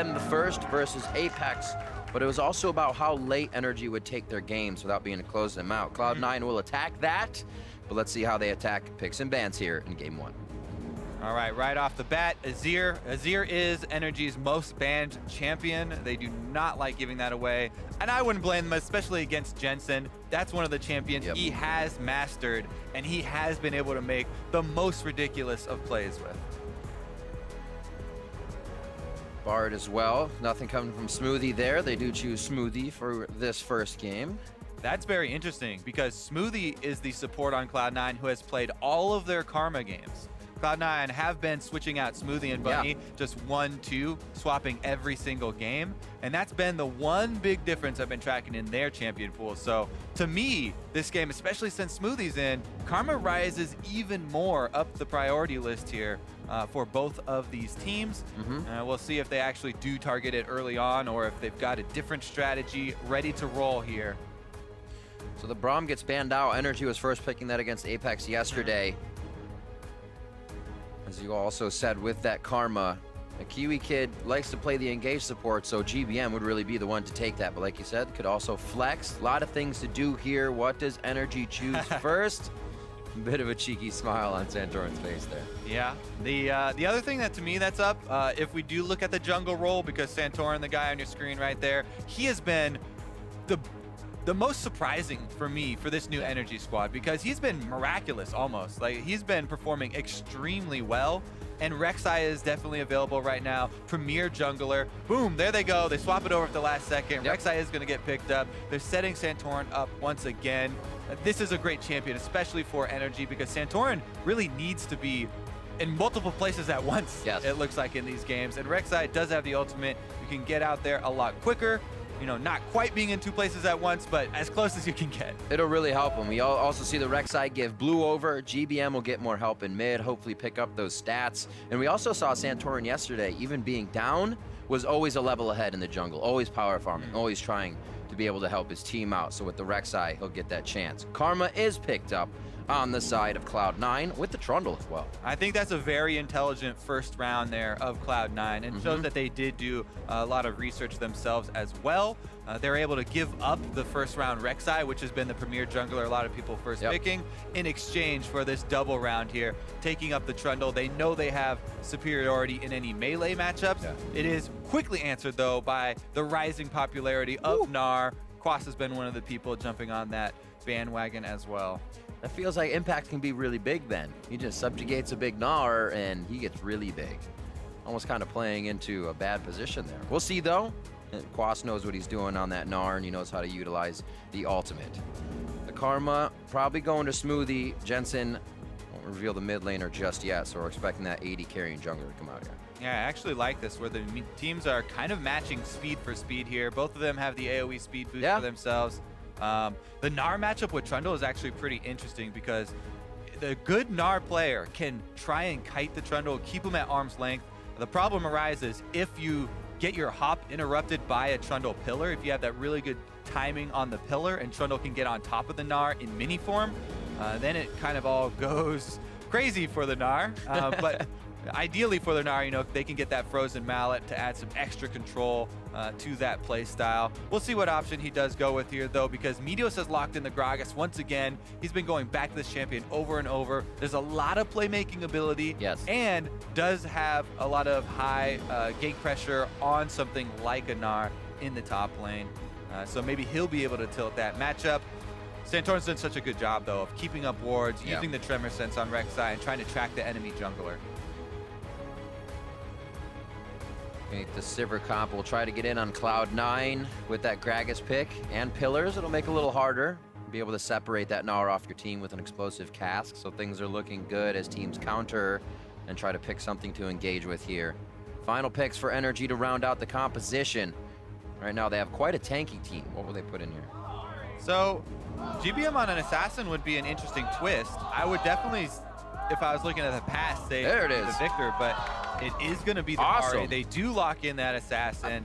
the first versus Apex, but it was also about how late NRG would take their games without being able to close them out. Cloud9 will attack that, but let's see how they attack picks and bans here in game 1. All right, right off the bat, Azir. Azir is NRG's most banned champion. They do not like giving that away, and I wouldn't blame them, especially against Jensen. That's one of the champions he has mastered, and he has been able to make the most ridiculous of plays with. Bard as well. Nothing coming from Smoothie there. They do choose Smoothie for this first game. That's very interesting because Smoothie is the support on Cloud9 who has played all of their Karma games. Cloud9 have been switching out Smoothie and Bunny, just 1-2, swapping every single game. And that's been the one big difference I've been tracking in their champion pool. So to me, this game, especially since Smoothie's in, Karma rises even more up the priority list here for both of these teams. We'll see if they actually do target it early on or if they've got a different strategy ready to roll here. So the Braum gets banned out. NRG was first picking that against Apex yesterday. As you also said with that Karma, a Kiwikid likes to play the engage support, so GBM would really be the one to take that. But like you said, could also flex. A lot of things to do here. What does NRG choose first? Bit of a cheeky smile on Santorin's face there. Yeah. The other thing that to me that's up, if we do look at the jungle role, because Santorin, the guy on your screen right there, he has been the most surprising for me for this new NRG squad because he's been miraculous almost. Like, he's been performing extremely well, and Rek'Sai is definitely available right now. Premier jungler. Boom, there they go. They swap it over at the last second. Rek'Sai is going to get picked up. They're setting Santorin up once again. This is a great champion, especially for NRG, because Santorin really needs to be in multiple places at once, it looks like, in these games. And Rek'Sai does have the ultimate. You can get out there a lot quicker. You know, not quite being in 2 places at once, but as close as you can get. It'll really help him. We also see the Rek'Sai give blue over. GBM will get more help in mid, hopefully pick up those stats. And we also saw Santorin yesterday, even being down, was always a level ahead in the jungle, always power farming, always trying to be able to help his team out. So with the Rek'Sai, he'll get that chance. Karma is picked up on the side of Cloud9 with the Trundle as well. I think that's a very intelligent first round there of Cloud9 and shows that they did do a lot of research themselves as well. They're able to give up the first round Rek'Sai, which has been the premier jungler a lot of people first picking, in exchange for this double round here, taking up the Trundle. They know they have superiority in any melee matchups. It is quickly answered, though, by the rising popularity of Gnar. Quas has been one of the people jumping on that bandwagon as well. It feels like impact can be really big then. He just subjugates a big Gnar and he gets really big. Almost kind of playing into a bad position there. We'll see though. Quas knows what he's doing on that Gnar and he knows how to utilize the ultimate. The Karma probably going to Smoothie. Jensen won't reveal the mid laner just yet, so we're expecting that AD carrying jungler to come out here. Yeah, I actually like this, where the teams are kind of matching speed for speed here. Both of them have the AoE speed boost for themselves. The Gnar matchup with Trundle is actually pretty interesting because the good Gnar player can try and kite the Trundle, keep him at arm's length. The problem arises if you get your hop interrupted by a Trundle pillar. If you have that really good timing on the pillar and Trundle can get on top of the Gnar in mini form, then it kind of all goes crazy for the Gnar. But ideally for the Gnar, you know, they can get that frozen mallet to add some extra control to that play style. We'll see what option he does go with here, though, because Meteos has locked in the Gragas once again. He's been going back to this champion over and over. There's a lot of playmaking ability, and does have a lot of high gank pressure on something like a Gnar in the top lane. So maybe he'll be able to tilt that matchup. Santorin's done such a good job, though, of keeping up wards, using the tremor sense on Rek'Sai, and trying to track the enemy jungler. The Sivir comp will try to get in on Cloud9 with that Gragas pick and pillars. It'll make it a little harder. Be able to separate that Gnar off your team with an explosive cask, so things are looking good as teams counter and try to pick something to engage with here. Final picks for NRG to round out the composition. Right now they have quite a tanky team. What will they put in here? So GBM on an assassin would be an interesting twist. I would definitely, if I was looking at the past, say the Victor, but it is going to be the Ahri. They do lock in that assassin.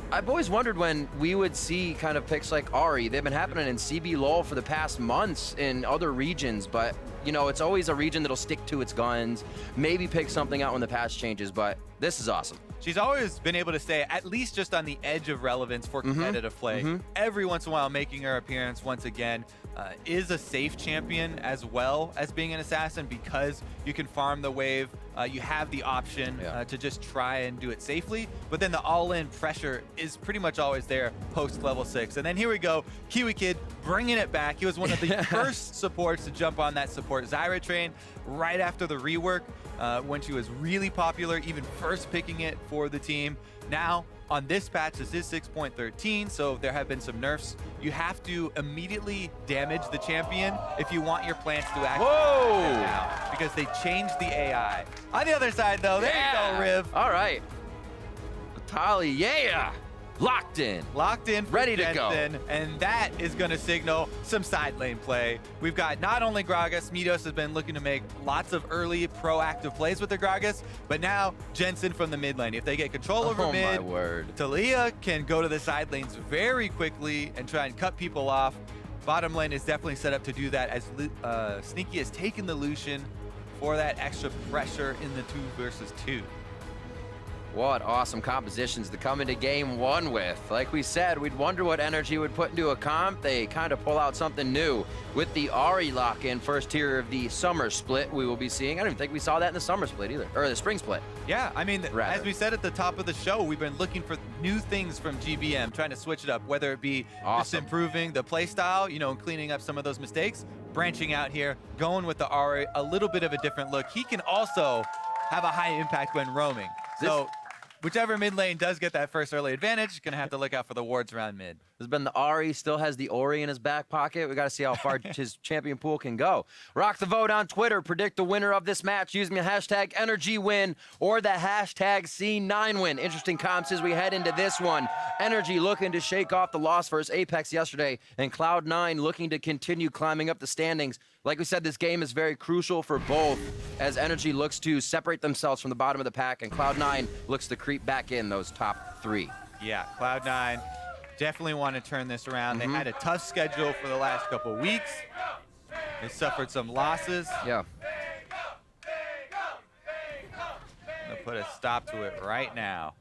I've always wondered when we would see kind of picks like Ahri. They've been happening in CB LoL for the past months in other regions, but you know, it's always a region that'll stick to its guns, maybe pick something out when the patch changes, but this is awesome. She's always been able to stay at least just on the edge of relevance for competitive play. Every once in a while making her appearance once again. Is a safe champion as well as being an assassin because you can farm the wave. You have the option to just try and do it safely, but then the all-in pressure is pretty much always there post level 6. And then here we go, Kiwikid bringing it back. He was one of the first supports to jump on that support Zyra train right after the rework when she was really popular, even first picking it for the team. Now, on this patch, this is 6.13, so there have been some nerfs. You have to immediately damage the champion if you want your plants to actually out, because they changed the AI. On the other side, though, there you go, Riv. All right. Taliyah. Locked in, ready to go. And that is going to signal some side lane play. We've got not only Gragas, Meteos has been looking to make lots of early proactive plays with the Gragas, but now Jensen from the mid lane. If they get control over mid, Taliyah can go to the side lanes very quickly and try and cut people off. Bottom lane is definitely set up to do that as Sneaky has taken the Lucian for that extra pressure in the 2 versus 2. What awesome compositions to come into game 1 with. Like we said, we'd wonder what NRG would put into a comp. They kind of pull out something new with the Ahri lock-in, first tier of the summer split we will be seeing. I don't even think we saw that in the summer split either, or the spring split. Yeah, I mean, as we said at the top of the show, we've been looking for new things from GBM, trying to switch it up, whether it be just improving the play style, you know, cleaning up some of those mistakes, branching out here, going with the Ahri, a little bit of a different look. He can also have a high impact when roaming. So whichever mid lane does get that first early advantage, gonna have to look out for the wards around mid. There's been the Ahri, still has the Ori in his back pocket. We got to see how far his champion pool can go. Rock the vote on Twitter. Predict the winner of this match using the hashtag NRGWin or the hashtag C9Win. Interesting comps as we head into this one. NRG looking to shake off the loss versus Apex yesterday, and Cloud9 looking to continue climbing up the standings. Like we said, this game is very crucial for both as NRG looks to separate themselves from the bottom of the pack, and Cloud9 looks to creep back in those top 3. Yeah, Cloud9 definitely want to turn this around. They had a tough schedule for the last couple weeks. They suffered some losses. Yeah. Gonna put a stop to it right now.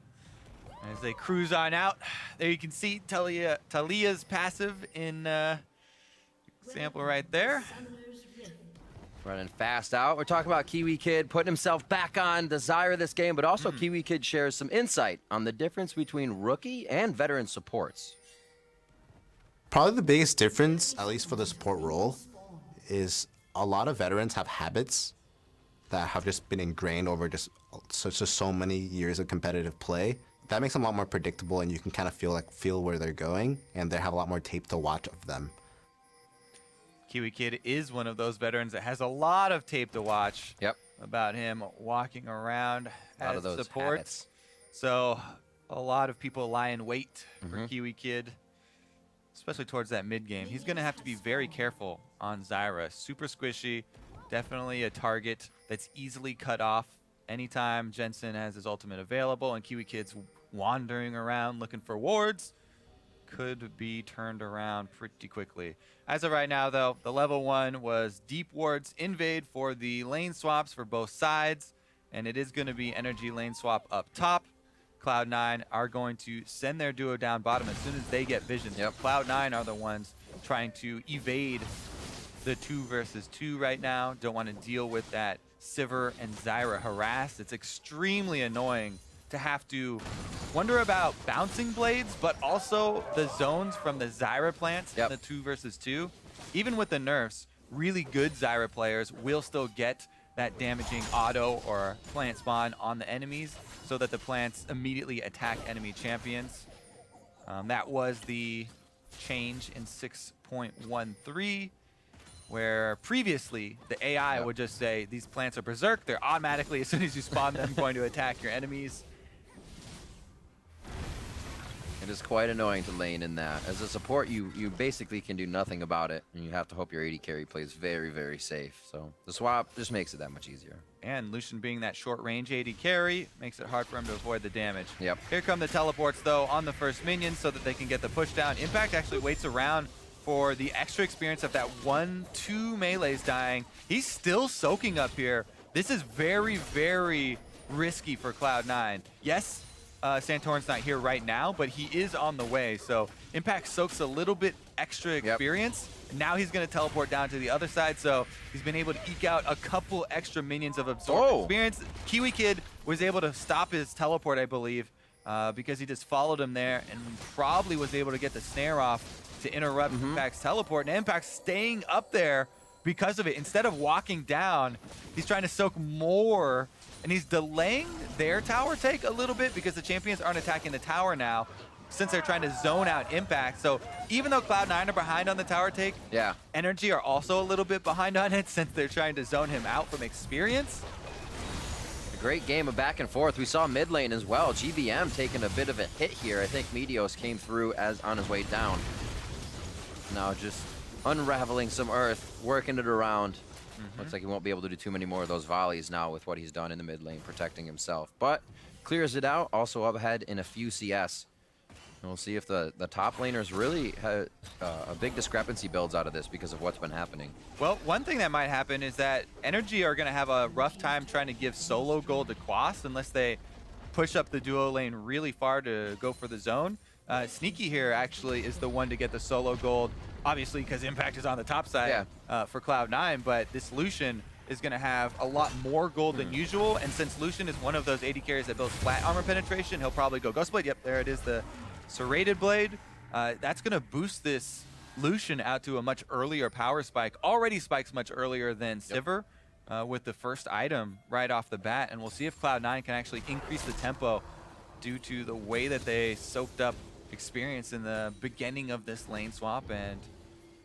As they cruise on out, there you can see Taliyah's passive in example right there. Running fast out. We're talking about Kiwikid putting himself back on the Zyra this game, but also Kiwikid shares some insight on the difference between rookie and veteran supports. Probably the biggest difference, at least for the support role, is a lot of veterans have habits that have just been ingrained over just so many years of competitive play. That makes them a lot more predictable, and you can kind of feel where they're going, and they have a lot more tape to watch of them. Kiwikid is one of those veterans that has a lot of tape to watch about him walking around as support. So a lot of people lie in wait for Kiwikid, especially towards that mid game. He's going to have to be very careful on Zyra. Super squishy, definitely a target that's easily cut off anytime Jensen has his ultimate available, and Kiwikid's wandering around looking for wards. Could be turned around pretty quickly. As of right now, though, the level 1 was deep wards invade for the lane swaps for both sides, and it is going to be NRG lane swap up top. Cloud9 are going to send their duo down bottom as soon as they get vision. Cloud9 are the ones trying to evade the 2 versus 2 right now. Don't want to deal with that Sivir and Zyra harass. It's extremely annoying to have to wonder about bouncing blades, but also the zones from the Zyra plants in the 2 versus 2. Even with the nerfs, really good Zyra players will still get that damaging auto or plant spawn on the enemies so that the plants immediately attack enemy champions. That was the change in 6.13, where previously the AI would just say, these plants are berserk, they're automatically, as soon as you spawn them, going to attack your enemies. It is quite annoying to lane in that. As a support, you basically can do nothing about it, and you have to hope your AD carry plays very, very safe. So the swap just makes it that much easier. And Lucian being that short-range AD carry makes it hard for him to avoid the damage. Yep. Here come the teleports, though, on the first minion so that they can get the push down. Impact actually waits around for the extra experience of that 1-2 melees dying. He's still soaking up here. This is very, very risky for Cloud9. Yes, Santorin's not here right now, but he is on the way. So Impact soaks a little bit extra experience. Yep. Now he's going to teleport down to the other side. So he's been able to eke out a couple extra minions of absorb experience. Kiwikid was able to stop his teleport, I believe, because he just followed him there and probably was able to get the snare off to interrupt Impact's teleport. And Impact's staying up there because of it. Instead of walking down, he's trying to soak more, and he's delaying their tower take a little bit because the champions aren't attacking the tower now since they're trying to zone out Impact. So even though Cloud9 are behind on the tower take, NRG are also a little bit behind on it since they're trying to zone him out from experience. A great game of back and forth. We saw mid lane as well. GBM taking a bit of a hit here. I think Meteos came through as on his way down. Now just unraveling some earth, working it around. Looks like he won't be able to do too many more of those volleys now with what he's done in the mid lane, protecting himself. But clears it out, also up ahead in a few CS. And we'll see if the top laners really have a big discrepancy builds out of this because of what's been happening. Well, one thing that might happen is that NRG are going to have a rough time trying to give solo gold to Quas unless they push up the duo lane really far to go for the zone. Sneaky here actually is the one to get the solo gold, obviously because Impact is on the top side for Cloud9, but this Lucian is going to have a lot more gold than usual, and since Lucian is one of those AD carries that builds flat armor penetration, he'll probably go Ghost Blade. Yep, there it is, the Serrated Blade. That's going to boost this Lucian out to a much earlier power spike. Already spikes much earlier than Sivir with the first item right off the bat, and we'll see if Cloud9 can actually increase the tempo due to the way that they soaked up experience in the beginning of this lane swap and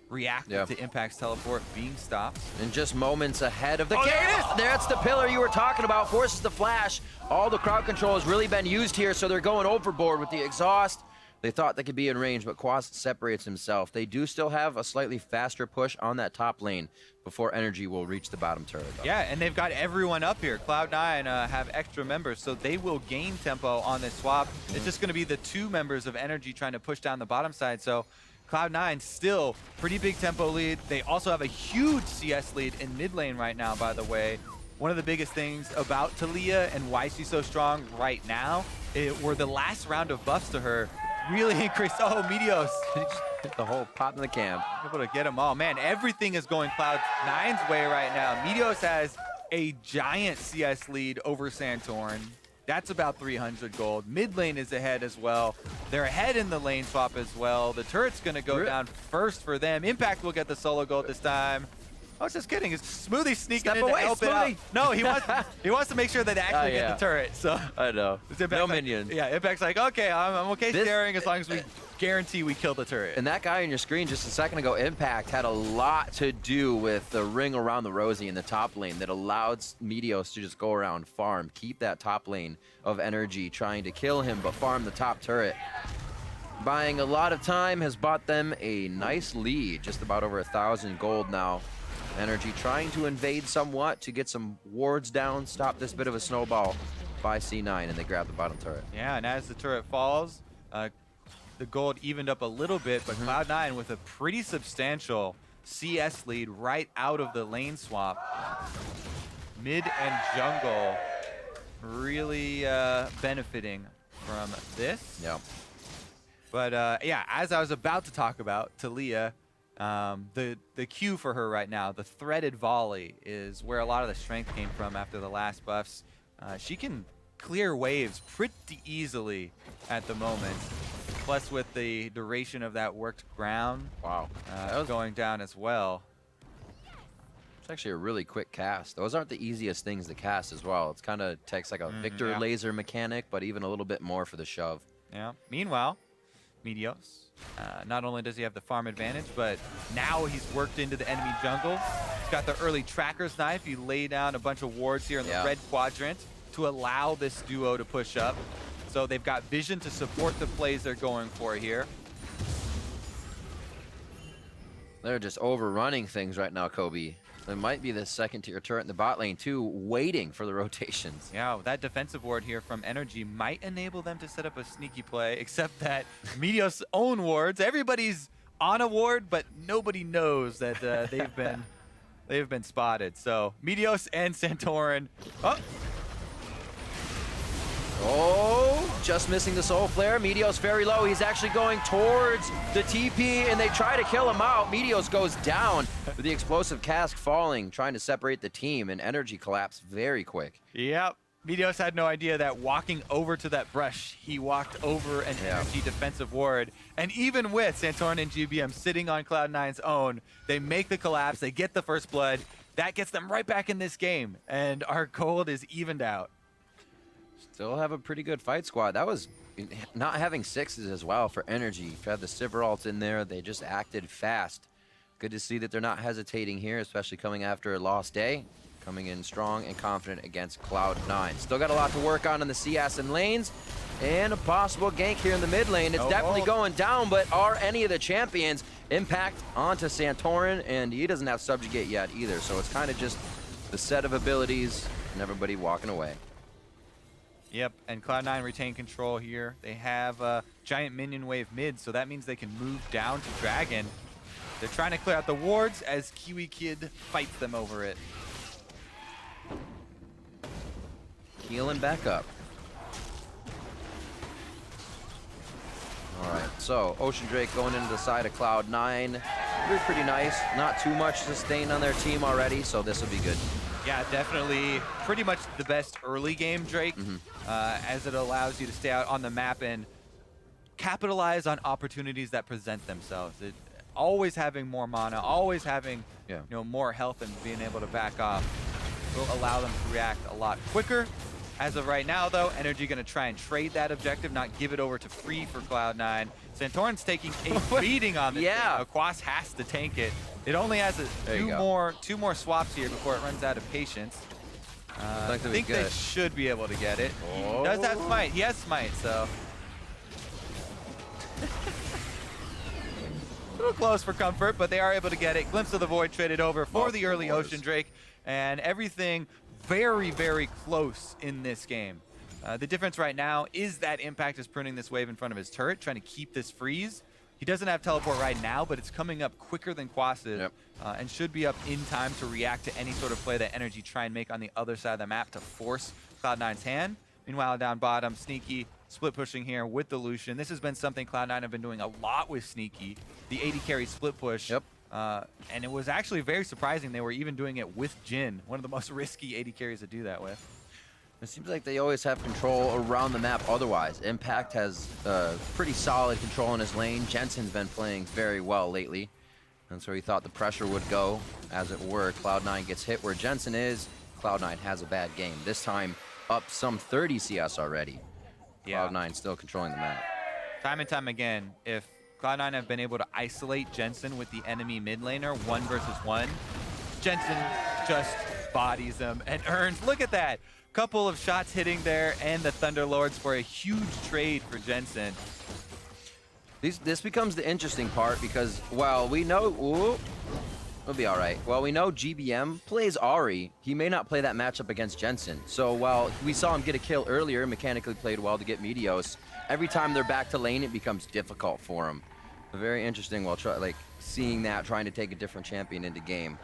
reacted to Impact's teleport being stopped. And just moments ahead of the game. That's the pillar you were talking about. Forces the flash. All the crowd control has really been used here, so they're going overboard with the exhaust. They thought they could be in range, but Quas separates himself. They do still have a slightly faster push on that top lane before NRG will reach the bottom turret, though. Yeah, and they've got everyone up here. Cloud9 have extra members, so they will gain tempo on this swap. It's just going to be the two members of NRG trying to push down the bottom side, so Cloud9 still pretty big tempo lead. They also have a huge CS lead in mid lane right now, by the way. One of the biggest things about Taliyah and why she's so strong right now were the last round of buffs to her really increased. Oh, Meteos. The whole pot in the camp. Able to get them all. Man, everything is going Cloud9's way right now. Meteos has a giant CS lead over Santorin. That's about 300 gold. Mid lane is ahead as well. They're ahead in the lane swap as well. The turret's going to go down first for them. Impact will get the solo gold this time. I was just kidding. It's Smoothie sneaking in to help it out. No, he wants to make sure that they actually get the turret. So I know. No minions. Yeah, Impact's like, okay, I'm okay sharing as long as we guarantee we kill the turret. And that guy on your screen just a second ago, Impact, had a lot to do with the ring around the Rosie in the top lane that allowed Meteos to just go around, farm, keep that top lane of NRG trying to kill him, but farm the top turret. Buying a lot of time has bought them a nice lead, just about over 1,000 gold now. NRG trying to invade somewhat to get some wards down, stop this bit of a snowball by C9, and they grab the bottom turret. Yeah, and as the turret falls, the gold evened up a little bit, but Cloud9 with a pretty substantial CS lead right out of the lane swap. Mid and jungle really benefiting from this. Yeah. But yeah, as I was about to talk about, Taliyah, the cue for her right now, the threaded volley, is where a lot of the strength came from after the last buffs. She can clear waves pretty easily at the moment. Plus with the duration of that worked ground going down as well. It's actually a really quick cast. Those aren't the easiest things to cast as well. It's kind of takes like a Victor laser mechanic, but even a little bit more for the shove. Yeah. Meanwhile, Meteos, not only does he have the farm advantage, but now he's worked into the enemy jungle. He's got the early tracker's knife. He laid down a bunch of wards here in the red quadrant to allow this duo to push up. So they've got vision to support the plays they're going for here. They're just overrunning things right now, Kobe. There might be the second tier turret in the bot lane too, waiting for the rotations. Yeah, that defensive ward here from NRG might enable them to set up a sneaky play, except that Meteos' own wards, everybody's on a ward, but nobody knows that they've been spotted. So Meteos and Santorin. Oh, just missing the Soul Flare. Meteos very low. He's actually going towards the TP, and they try to kill him out. Meteos goes down with the explosive cask falling, trying to separate the team, and energy collapse very quick. Yep. Meteos had no idea that walking over to that brush, he walked over an energy defensive ward. And even with Santorin and GBM sitting on Cloud9's own, they make the collapse, they get the first blood. That gets them right back in this game, and our gold is evened out. Still have a pretty good fight squad. That was not having sixes as well for energy. You had the Sivir ults in there. They just acted fast. Good to see that they're not hesitating here, especially coming after a lost day. Coming in strong and confident against Cloud9. Still got a lot to work on in the CS and lanes. And a possible gank here in the mid lane. It's definitely going down, but are any of the champions? Impact onto Santorin, and he doesn't have Subjugate yet either. So it's kind of just the set of abilities and everybody walking away. Yep, and Cloud9 retain control here. They have a giant minion wave mid, so that means they can move down to Dragon. They're trying to clear out the wards as Kiwikid fights them over it. Healing back up. All right, so Ocean Drake going into the side of Cloud9. They're pretty nice. Not too much sustained on their team already, so this will be good. Yeah, definitely pretty much the best early game Drake, as it allows you to stay out on the map and capitalize on opportunities that present themselves. Always having more mana, always having more health and being able to back off will allow them to react a lot quicker. As of right now, though, NRG going to try and trade that objective, not give it over to free for Cloud9. Santorin's taking a beating on this thing. Quas has to tank it. It only has two more swaps here before it runs out of patience. I think they should be able to get it. He does have smite. He has smite, so. A little close for comfort, but they are able to get it. Glimpse of the Void traded over for the early Ocean Drake, and everything very, very close in this game. The difference right now is that Impact is pruning this wave in front of his turret, trying to keep this freeze. He doesn't have teleport right now, but it's coming up quicker than Quas is, and should be up in time to react to any sort of play that NRG try and make on the other side of the map to force Cloud9's hand. Meanwhile, down bottom, Sneaky split pushing here with the Lucian. This has been something Cloud9 have been doing a lot with Sneaky, the AD carry split push. And it was actually very surprising they were even doing it with Jhin, one of the most risky AD carries to do that with. It seems like they always have control around the map otherwise. Impact has pretty solid control in his lane. Jensen's been playing very well lately. And so he thought the pressure would go, as it were. Cloud9 gets hit where Jensen is. Cloud9 has a bad game. This time up some 30 CS already. Cloud9 still controlling the map. Time and time again, if Cloud9 have been able to isolate Jensen with the enemy mid laner 1 versus 1, Jensen just bodies them and earns, look at that, couple of shots hitting there and the Thunderlords for a huge trade for Jensen. This becomes the interesting part because while we know, we'll be all right. While we know GBM plays Ahri, he may not play that matchup against Jensen. So while we saw him get a kill earlier, mechanically played well to get Meteos, every time they're back to lane, it becomes difficult for him. Very interesting while seeing that, trying to take a different champion into game,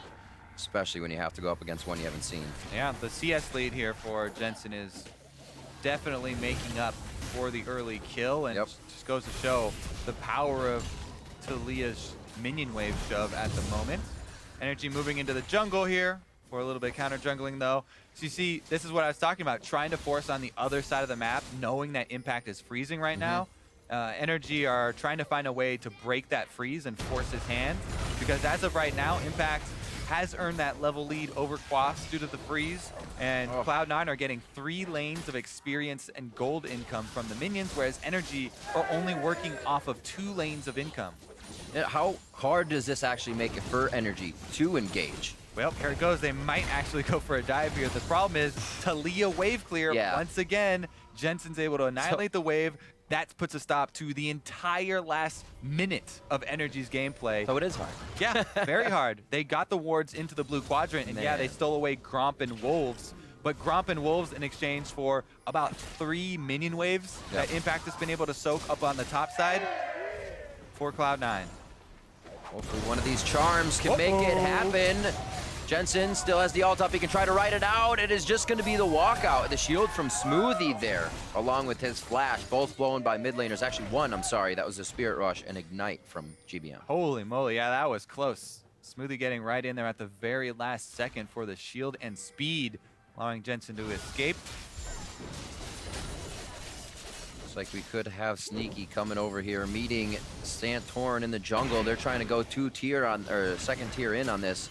especially when you have to go up against one you haven't seen. Yeah, the CS lead here for Jensen is definitely making up for the early kill, and just goes to show the power of Taliyah's minion wave shove at the moment. NRG moving into the jungle here for a little bit of counter jungling though. So you see, this is what I was talking about, trying to force on the other side of the map, knowing that Impact is freezing right now. NRG are trying to find a way to break that freeze and force his hand, because as of right now, Impact has earned that level lead over Quas due to the freeze, and Cloud9 are getting 3 lanes of experience and gold income from the minions, whereas NRG are only working off of 2 lanes of income. How hard does this actually make it for NRG to engage? Well, here it goes. They might actually go for a dive here. The problem is Taliyah wave clear. Once again, Jensen's able to annihilate the wave. That puts a stop to the entire last minute of NRG's gameplay. So it is hard. Yeah, very hard. They got the wards into the blue quadrant, and yeah, they stole away Gromp and Wolves. But Gromp and Wolves in exchange for about 3 minion waves that Impact has been able to soak up on the top side for Cloud9. Hopefully one of these charms can make it happen. Jensen still has the ult up. He can try to ride it out. It is just going to be the walkout. The shield from Smoothie there, along with his flash, both blown by mid laners. Actually, one, I'm sorry. That was a Spirit Rush and Ignite from GBM. Holy moly, yeah, that was close. Smoothie getting right in there at the very last second for the shield and speed, allowing Jensen to escape. Looks like we could have Sneaky coming over here, meeting Santorin in the jungle. They're trying to go second tier in on this.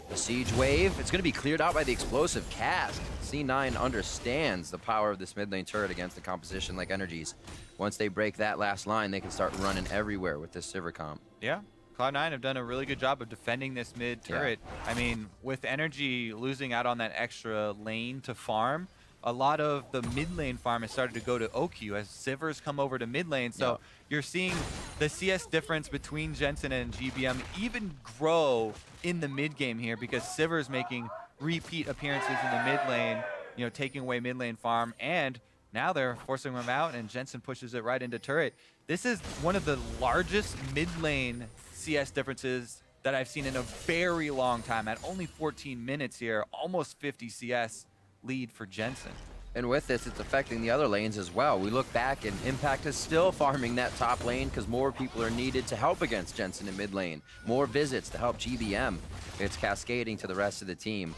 The siege wave, it's going to be cleared out by the explosive cast. C9 understands the power of this mid lane turret against the composition like NRG's. Once they break that last line, they can start running everywhere with this Sivir comp. Yeah, Cloud9 have done a really good job of defending this mid turret. Yeah. I mean, with NRG losing out on that extra lane to farm, a lot of the mid lane farm has started to go to OQ as Sivir's come over to mid lane. So you're seeing the CS difference between Jensen and GBM even grow in the mid game here because Sivir's making repeat appearances in the mid lane, you know, taking away mid lane farm, and now they're forcing them out and Jensen pushes it right into turret. This is one of the largest mid lane CS differences that I've seen in a very long time. At only 14 minutes here, almost 50 CS lead for Jensen. And with this, it's affecting the other lanes as well. We look back and Impact is still farming that top lane because more people are needed to help against Jensen in mid lane. More visits to help GBM. It's cascading to the rest of the team.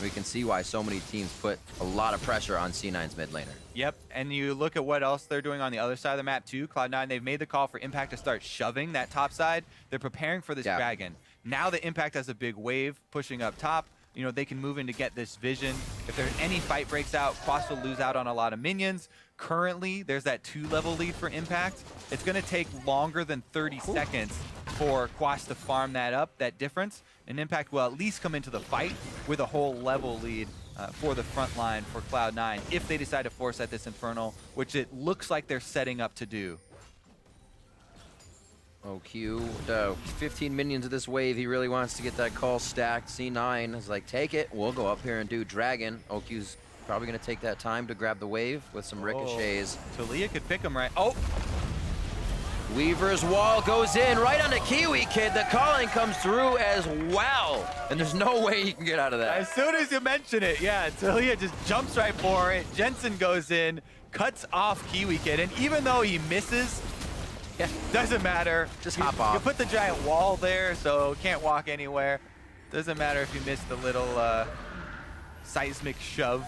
We can see why so many teams put a lot of pressure on C9's mid laner. Yep, and you look at what else they're doing on the other side of the map too. Cloud9, they've made the call for Impact to start shoving that top side. They're preparing for this dragon. Now the Impact has a big wave pushing up top. You know, they can move in to get this vision. If there's any fight breaks out, Quas will lose out on a lot of minions. Currently, there's that 2-level lead for Impact. It's going to take longer than 30 seconds for Quas to farm that up, that difference. And Impact will at least come into the fight with a whole level lead for the front line for Cloud9 if they decide to force at this Infernal, which it looks like they're setting up to do. OQ, 15 minions of this wave. He really wants to get that call stacked. C9 is like, take it. We'll go up here and do Dragon. OQ's probably going to take that time to grab the wave with some ricochets. Taliyah could pick him right. Oh! Weaver's wall goes in right on the Kiwikid. The calling comes through as well. And there's no way he can get out of that. As soon as you mention it, yeah, Taliyah just jumps right for it. Jensen goes in, cuts off Kiwikid, and even though he misses, doesn't matter. Just hop off. You put the giant wall there, so can't walk anywhere. Doesn't matter if you miss the little seismic shove.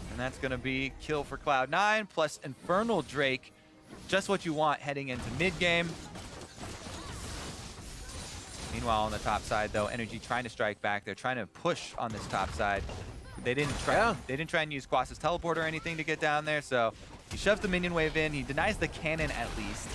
And that's going to be kill for Cloud9 plus Infernal Drake. Just what you want heading into mid-game. Meanwhile, on the top side, though, NRG trying to strike back. They're trying to push on this top side. They didn't try. They didn't try and use Quas's teleport or anything to get down there, so he shoves the minion wave in. He denies the cannon at least.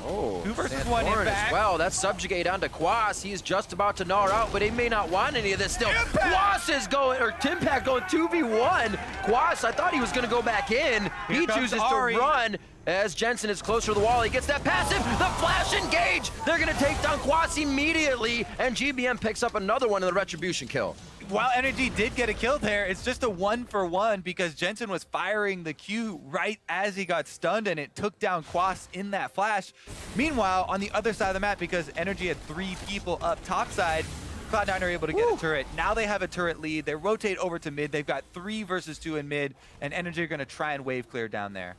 Oh, 2 versus Santorin 1 Impact. as well. That's subjugate onto Quas. He's just about to gnar out, but he may not want any of this still. Quas is going, or Impact going 2v1. Quas, I thought he was going to go back in. He chooses Ahri to run as Jensen is closer to the wall. He gets that passive, the flash engage. They're going to take down Quas immediately, and GBM picks up another one in the retribution kill. While NRG did get a kill there, it's just a 1-for-1 because Jensen was firing the Q right as he got stunned, and it took down Quas in that flash. Meanwhile, on the other side of the map, because NRG had 3 people up top side, Cloud9 are able to get a turret. Now they have a turret lead. They rotate over to mid. They've got 3 versus 2 in mid, and NRG are going to try and wave clear down there.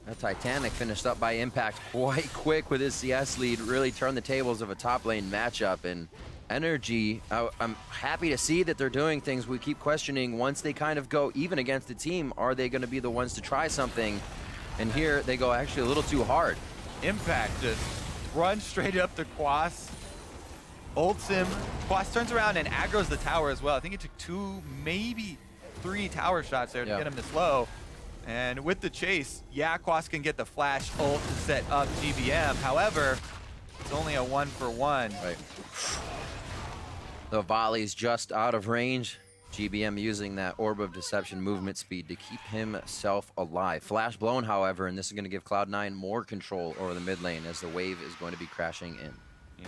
That Titanic finished up by Impact quite quick with his CS lead, really turned the tables of a top lane matchup. And NRG, I'm happy to see that they're doing things. We keep questioning once they kind of go even against the team, are they going to be the ones to try something? And here they go actually a little too hard. Impact just runs straight up to Quas, ults him. Quas turns around and aggroes the tower as well. I think it took 2, maybe 3 tower shots there to get him to slow. And with the chase, yeah, Quas can get the flash ult to set up GBM. However, it's only a 1-for-1. Right. The volley's just out of range. GBM using that Orb of Deception movement speed to keep himself alive. Flash blown, however, and this is going to give Cloud9 more control over the mid lane as the wave is going to be crashing in. Yeah.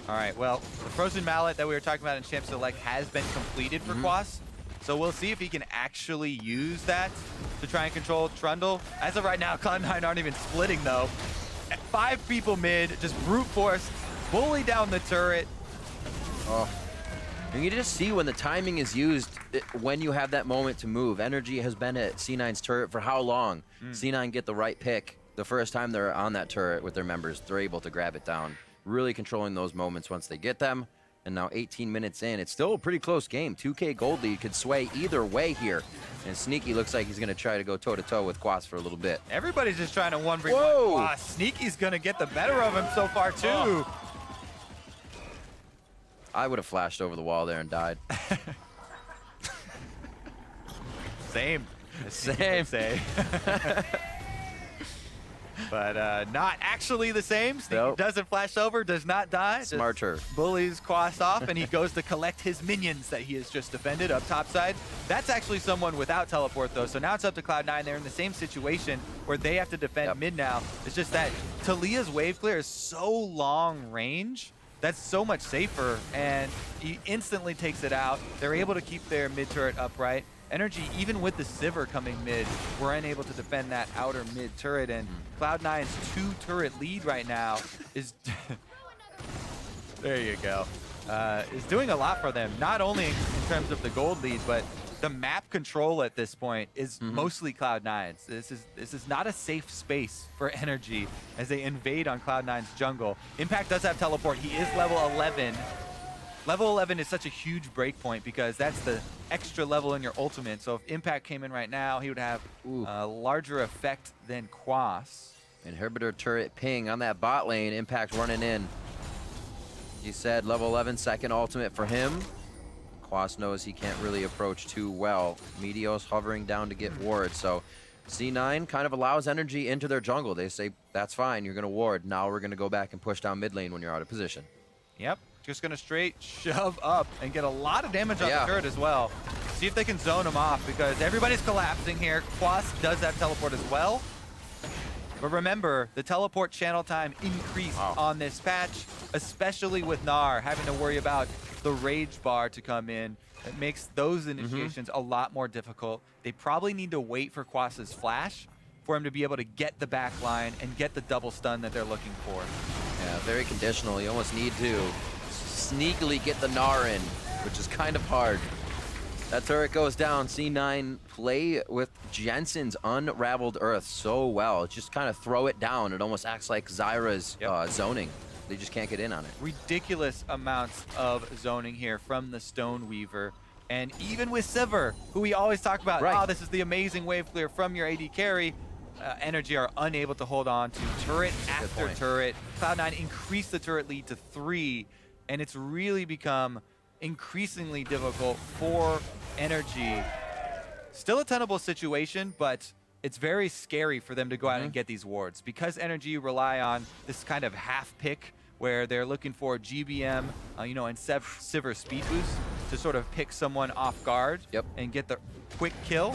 All right, well, the Frozen Mallet that we were talking about in Champ Select has been completed for Quas. So we'll see if he can actually use that to try and control Trundle. As of right now, Cloud9 aren't even splitting, though. 5 people mid, just brute force, bully down the turret. Oh. And you just see when the timing is used, when you have that moment to move. NRG has been at C9's turret for how long? C9 get the right pick. The first time they're on that turret with their members, they're able to grab it down. Really controlling those moments once they get them. And now 18 minutes in, it's still a pretty close game. 2K gold lead could sway either way here. And Sneaky looks like he's going to try to go toe-to-toe with Quas for a little bit. Everybody's just trying to 1v1 Quas. Sneaky's going to get the better of him so far, too. Oh. I would have flashed over the wall there and died. Same. Same. But not actually the same. Sneaky doesn't flash over, does not die. Smarter. Bullies Quas off, and he goes to collect his minions that he has just defended up top side. That's actually someone without teleport, though. So now it's up to Cloud9. They're in the same situation where they have to defend mid now. It's just that Taliyah's wave clear is so long range. That's so much safer, and he instantly takes it out. They're able to keep their mid turret upright. NRG, even with the Sivir coming mid, were unable to defend that outer mid turret, and Cloud9's 2-turret lead right now is there you go, is doing a lot for them. Not only in terms of the gold lead, but the map control at this point is mostly Cloud9's. This is not a safe space for NRG as they invade on Cloud9's jungle. Impact does have teleport. He is level 11. Level 11 is such a huge break point because that's the extra level in your ultimate. So if Impact came in right now, he would have a larger effect than Quas. Inhibitor turret ping on that bot lane. Impact running in. You said level 11, second ultimate for him. Quas knows he can't really approach too well. Meteos hovering down to get ward. So C9 kind of allows NRG into their jungle. They say, that's fine, you're going to ward. Now we're going to go back and push down mid lane when you're out of position. Yep. Just going to straight shove up and get a lot of damage on the turret as well. See if they can zone him off because everybody's collapsing here. Quas does have teleport as well. But remember, the teleport channel time increased on this patch, especially with Gnar having to worry about the rage bar to come in. It makes those initiations a lot more difficult. They probably need to wait for Quas's flash for him to be able to get the back line and get the double stun that they're looking for. Yeah, very conditional. You almost need to sneakily get the Gnar in, which is kind of hard. That turret goes down. C9 play with Jensen's Unraveled Earth so well. Just kind of throw it down. It almost acts like Zyra's zoning. They just can't get in on it. Ridiculous amounts of zoning here from the Stone Weaver. And even with Sivir, who we always talk about, oh, this is the amazing wave clear from your AD carry, NRG are unable to hold on to turret after turret. Cloud9 increased the turret lead to 3, and it's really become increasingly difficult for NRG. Still a tenable situation, but it's very scary for them to go out and get these wards because NRG rely on this kind of half pick where they're looking for GBM, you know, and Sivir speed boost to sort of pick someone off guard and get the quick kill.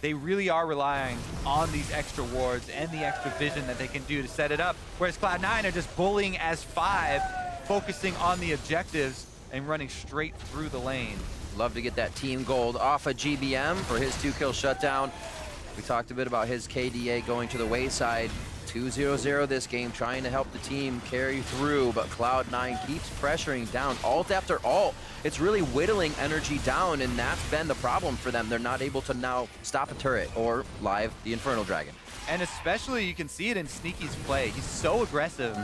They really are relying on these extra wards and the extra vision that they can do to set it up, whereas Cloud9 are just bullying as 5, focusing on the objectives and running straight through the lane. Love to get that team gold off of GBM for his 2-kill shutdown. We talked a bit about his KDA going to the wayside. 2-0-0 this game, trying to help the team carry through, but Cloud9 keeps pressuring down ult after ult. It's really whittling NRG down, and that's been the problem for them. They're not able to now stop a turret or live the Infernal Dragon. And especially, you can see it in Sneaky's play. He's so aggressive.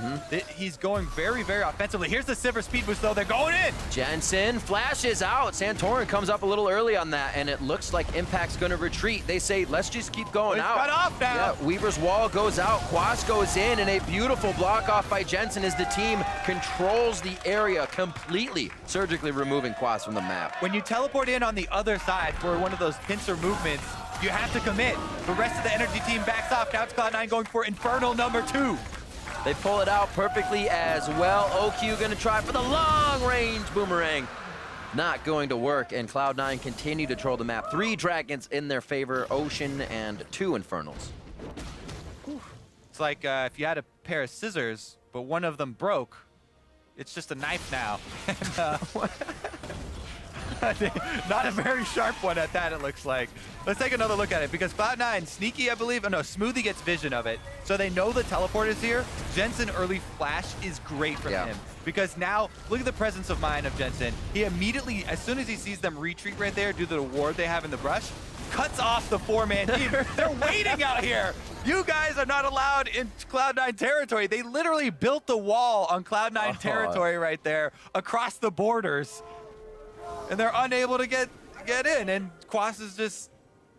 He's going very, very offensively. Here's the Sivir speed boost, though. They're going in. Jensen flashes out. Santorin comes up a little early on that, and it looks like Impact's going to retreat. They say, let's just keep going out. Cut off now. Yeah, Weaver's wall goes out. Quas goes in, and a beautiful block off by Jensen as the team controls the area completely, surgically removing Quas from the map. When you teleport in on the other side for one of those pincer movements, you have to commit. The rest of the NRG team backs off. Now it's Cloud9 going for Infernal number 2. They pull it out perfectly as well. OQ gonna try for the long-range boomerang. Not going to work, and Cloud9 continue to troll the map. 3 dragons in their favor, Ocean and 2 Infernals. It's like if you had a pair of scissors, but one of them broke, it's just a knife now. Not a very sharp one at that, it looks like. Let's take another look at it, because Cloud9, Sneaky, I believe, oh no, Smoothie gets vision of it. So they know the teleport is here. Jensen early flash is great from him, because now, look at the presence of mind of Jensen. He immediately, as soon as he sees them retreat right there due to the ward they have in the brush, cuts off the 4-man team. They're waiting out here. You guys are not allowed in Cloud9 territory. They literally built the wall on Cloud9 territory right there across the borders. And they're unable to get in. And Quas is just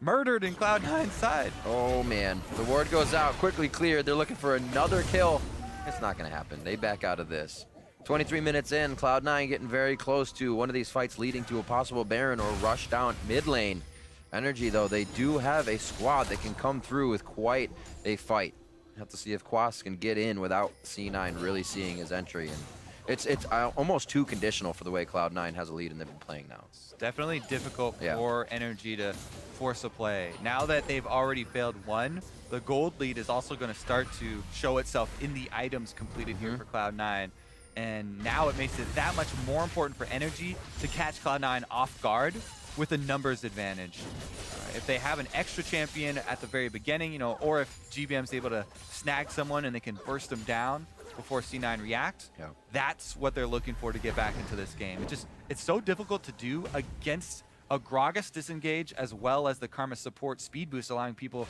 murdered in Cloud9's side. Oh, man. The ward goes out, quickly cleared. They're looking for another kill. It's not going to happen. They back out of this. 23 minutes in, Cloud9 getting very close to one of these fights leading to a possible Baron or rush down mid lane. NRG, though, they do have a squad that can come through with quite a fight. Have to see if Quas can get in without C9 really seeing his entry. And it's almost too conditional for the way Cloud9 has a lead and they've been playing now. It's definitely difficult for NRG to force a play. Now that they've already failed one, the gold lead is also going to start to show itself in the items completed here for Cloud9. And now it makes it that much more important for NRG to catch Cloud9 off guard with a numbers advantage. If they have an extra champion at the very beginning, you know, or if GBM's able to snag someone and they can burst them down before C9 react, that's what they're looking for to get back into this game. It's so difficult to do against a Gragas disengage as well as the Karma support speed boost, allowing people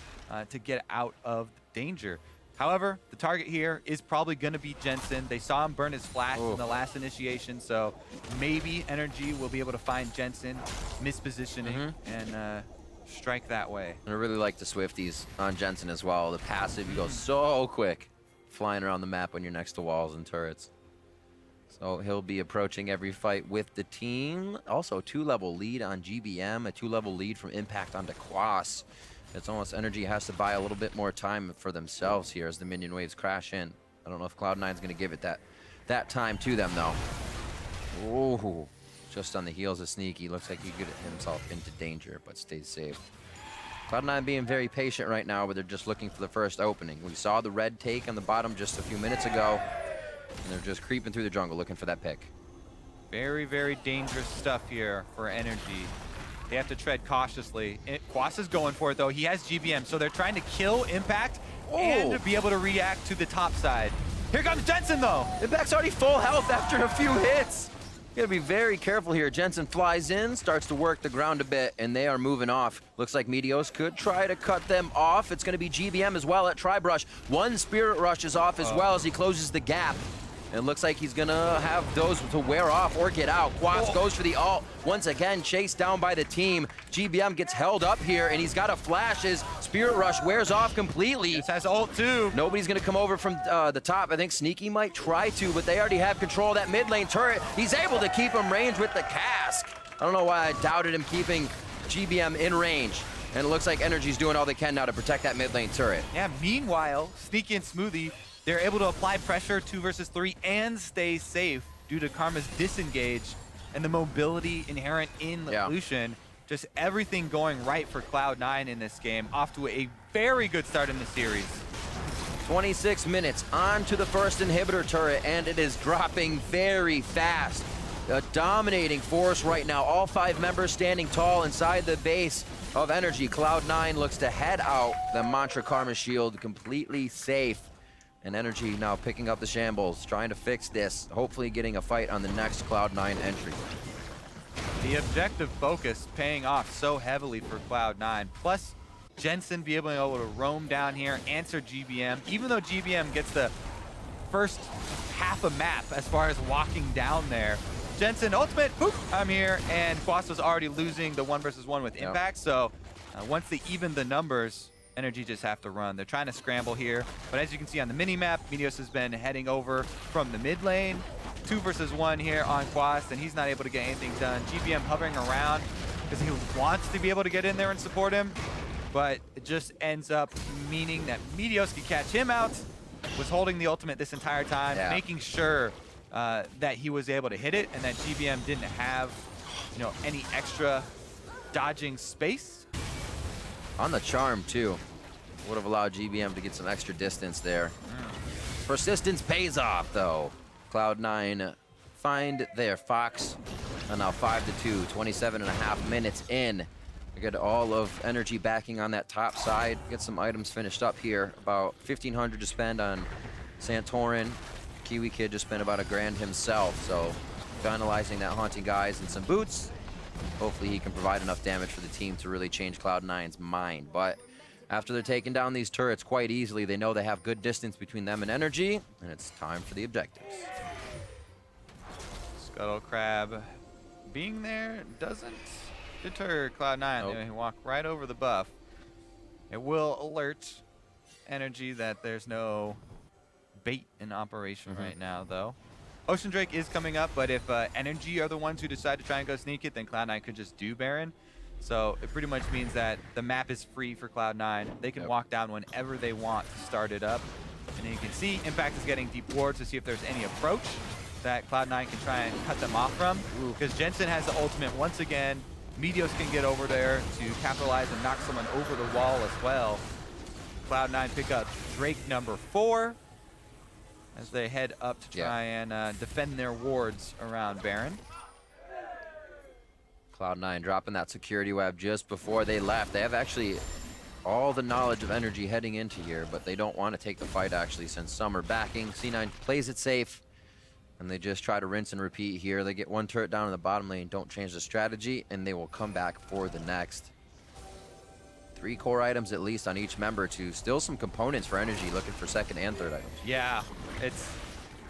to get out of danger. However, the target here is probably going to be Jensen. They saw him burn his flash in the last initiation, so maybe NRG will be able to find Jensen mispositioning and strike that way. And I really like the Swifties on Jensen as well. The passive, you go so quick flying around the map when you're next to walls and turrets. So he'll be approaching every fight with the team. Also, 2-level lead on GBM, a 2-level lead from Impact onto Quas. It's almost NRG has to buy a little bit more time for themselves here as the minion waves crash in. I don't know if Cloud9's going to give it that time to them, though. Oh, just on the heels of Sneaky. Looks like he could get himself into danger, but stays safe. Cloud9 being very patient right now, but they're just looking for the first opening. We saw the red take on the bottom just a few minutes ago, and they're just creeping through the jungle looking for that pick. Very, very dangerous stuff here for NRG. They have to tread cautiously. Quas is going for it, though. He has GBM, so they're trying to kill Impact and to be able to react to the top side. Here comes Jensen, though. Impact's already full health after a few hits. Gotta be very careful here. Jensen flies in, starts to work the ground a bit, and they are moving off. Looks like Meteos could try to cut them off. It's gonna be GBM as well at Tri-Brush. One Spirit Rush is off as well as he closes the gap. And it looks like he's gonna have those to wear off or get out. Quas goes for the ult. Once again, chased down by the team. GBM gets held up here, and he's got a flash. His Spirit Rush wears off completely. This has ult too. Nobody's gonna come over from the top. I think Sneaky might try to, but they already have control of that mid lane turret. He's able to keep him range with the cask. I don't know why I doubted him keeping GBM in range. And it looks like NRG's doing all they can now to protect that mid lane turret. Yeah, meanwhile, Sneaky and Smoothie, they're able to apply pressure 2 versus 3 and stay safe due to Karma's disengage and the mobility inherent in Lucian. Just everything going right for Cloud9 in this game. Off to a very good start in the series. 26 minutes onto the first inhibitor turret, and it is dropping very fast. A dominating force right now. All 5 members standing tall inside the base of NRG. Cloud9 looks to head out. The Mantra Karma Shield completely safe. And NRG now picking up the shambles, trying to fix this, hopefully getting a fight on the next Cloud9 entry. The objective focus paying off so heavily for Cloud9. Plus, Jensen being able to roam down here, answer GBM. Even though GBM gets the first half a map as far as walking down there, Jensen, ultimate, boop, I'm here. And Quas was already losing the 1 versus 1 with Impact. So once they even the numbers, NRG just have to run. They're trying to scramble here, but as you can see on the mini-map, Meteos has been heading over from the mid lane. 2 versus 1 here on Quas, and he's not able to get anything done. GBM hovering around because he wants to be able to get in there and support him, but it just ends up meaning that Meteos can catch him out. Was holding the ultimate this entire time, making sure that he was able to hit it, and that GBM didn't have, you know, any extra dodging space. On the charm, too. Would have allowed GBM to get some extra distance there. Persistence pays off, though. Cloud9 find their Fox And now 5-2, 27.5 minutes in. We get all of NRG backing on that top side. Get some items finished up here. About 1,500 to spend on Santorin. Kiwikid just spent about $1,000 himself. So finalizing that Haunting Guys and some boots. Hopefully he can provide enough damage for the team to really change Cloud9's mind. But after they're taking down these turrets quite easily, they know they have good distance between them and NRG, and it's time for the objectives. Scuttle Crab being there doesn't deter Cloud9. Nope. They walk right over the buff. It will alert NRG that there's no bait in operation right now, though. Ocean Drake is coming up, but if NRG are the ones who decide to try and go sneak it, then Cloud9 could just do Baron. So it pretty much means that the map is free for Cloud9. They can walk down whenever they want to start it up. And then you can see Impact is getting deep wards to see if there's any approach that Cloud9 can try and cut them off from. Because Jensen has the ultimate once again. Meteos can get over there to capitalize and knock someone over the wall as well. Cloud9 pick up Drake number 4 as they head up to try and defend their wards around Baron. Cloud9 dropping that security web just before they left. They have actually all the knowledge of NRG heading into here, but they don't want to take the fight actually since Summer backing. C9 plays it safe, and they just try to rinse and repeat here. They get one turret down in the bottom lane, don't change the strategy, and they will come back for the next. 3 core items at least on each member to still some components for NRG looking for second and third items. Yeah, it's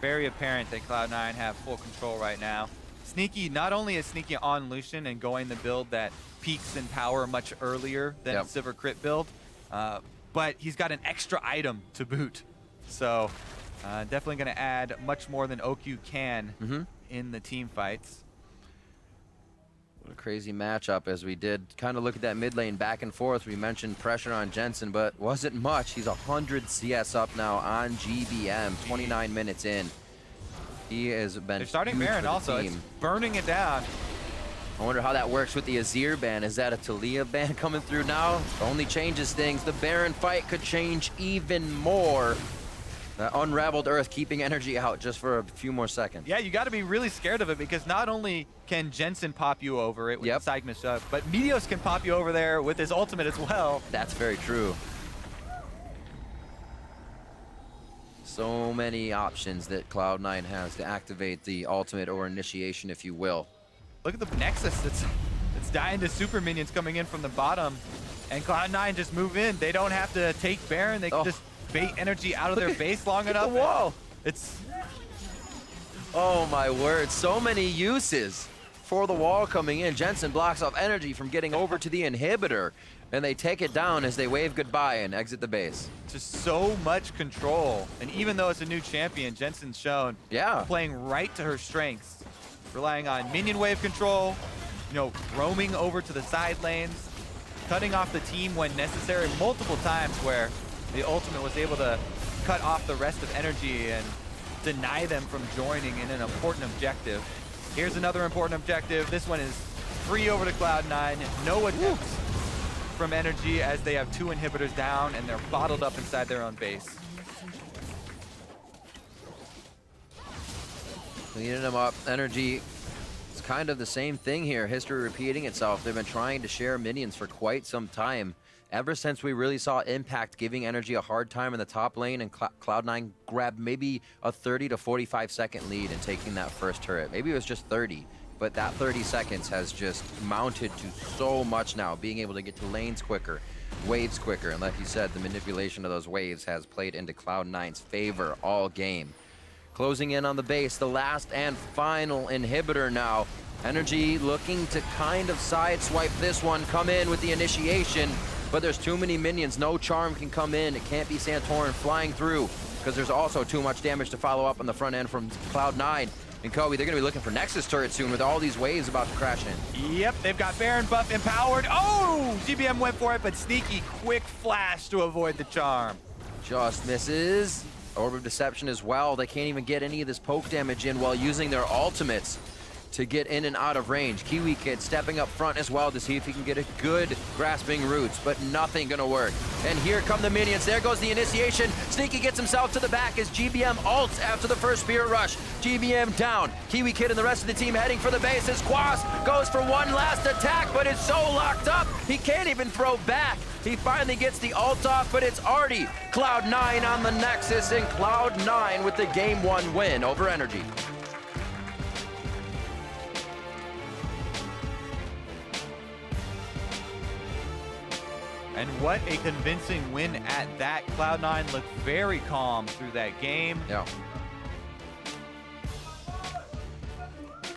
very apparent that Cloud9 have full control right now. Sneaky not only is Sneaky on Lucian and going the build that peaks in power much earlier than Sivir crit build, but he's got an extra item to boot. So definitely going to add much more than OQ can in the team fights. What a crazy matchup as we did kind of look at that mid lane back and forth. We mentioned pressure on Jensen, but wasn't much. He's 100 CS up now on GBM, 29 minutes in. He has been They're starting Baron also. It's burning it down. I wonder how that works with the Azir ban. Is that a Taliyah ban coming through now? Only changes things. The Baron fight could change even more. The Unraveled Earth keeping NRG out just for a few more seconds. Yeah, you got to be really scared of it because not only can Jensen pop you over it with the skirmishes, but Meteos can pop you over there with his ultimate as well. That's very true. So many options that Cloud9 has to activate the ultimate or initiation, if you will. Look at the Nexus. It's dying to super minions coming in from the bottom, and Cloud9 just move in. They don't have to take Baron. They can just bait NRG out of their base long enough. The wall. It's oh my word! So many uses for the wall coming in. Jensen blocks off NRG from getting over to the inhibitor, and they take it down as they wave goodbye and exit the base. Just so much control, and even though it's a new champion, Jensen's shown playing right to her strengths, relying on minion wave control, you know, roaming over to the side lanes, cutting off the team when necessary multiple times where the ultimate was able to cut off the rest of NRG and deny them from joining in an important objective. Here's another important objective. This one is free over to Cloud9. No attempts from NRG as they have 2 inhibitors down and they're bottled up inside their own base. Cleaning them up. NRG, it's kind of the same thing here. History repeating itself. They've been trying to share minions for quite some time. Ever since we really saw Impact giving NRG a hard time in the top lane and Cloud9 grabbed maybe a 30 to 45 second lead in taking that first turret. Maybe it was just 30, but that 30 seconds has just mounted to so much now, being able to get to lanes quicker, waves quicker, and like you said, the manipulation of those waves has played into Cloud9's favor all game. Closing in on the base, the last and final inhibitor now. NRG looking to kind of sideswipe this one, come in with the initiation, but there's too many minions. No charm can come in. It can't be Santorin flying through because there's also too much damage to follow up on the front end from Cloud9. And Kobe, they're going to be looking for Nexus turret soon with all these waves about to crash in. Yep, they've got Baron buff empowered. Oh, GBM went for it, but Sneaky quick flash to avoid the charm. Just misses. Orb of Deception as well. They can't even get any of this poke damage in while using their ultimates. to get in and out of range. Kiwikid stepping up front as well to see if he can get a good grasping roots, but nothing gonna work. And here come the minions. There goes the initiation. Sneaky gets himself to the back as GBM ults after the first Spirit Rush. GBM down. Kiwikid and the rest of the team heading for the base as Quas goes for one last attack, but it's so locked up, he can't even throw back. He finally gets the ult off, but it's already Cloud9 on the Nexus, and Cloud9 with the Game 1 win over NRG. And what a convincing win at that. Cloud9 looked very calm through that game. Yeah.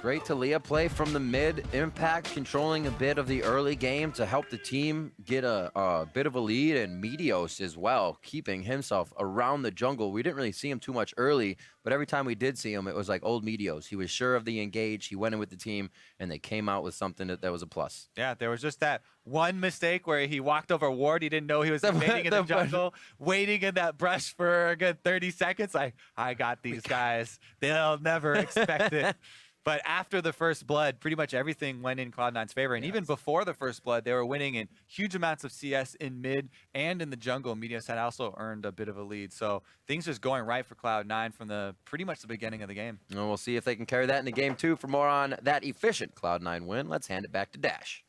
Great Taliyah play from the mid. Impact controlling a bit of the early game to help the team get a bit of a lead, and Meteos as well, keeping himself around the jungle. We didn't really see him too much early, but every time we did see him, it was like old Meteos. He was sure of the engage, he went in with the team, and they came out with something that was a plus. Yeah, there was just that one mistake where he walked over a ward. He didn't know he was invading in the jungle, waiting in that brush for a good 30 seconds. I got these guys. They'll never expect it. But after the first blood, pretty much everything went in Cloud9's favor. And even before the first blood, they were winning in huge amounts of CS in mid and in the jungle. Meteos had also earned a bit of a lead. So things just going right for Cloud9 from pretty much the beginning of the game. And we'll see if they can carry that into game 2. For more on that efficient Cloud9 win, let's hand it back to Dash.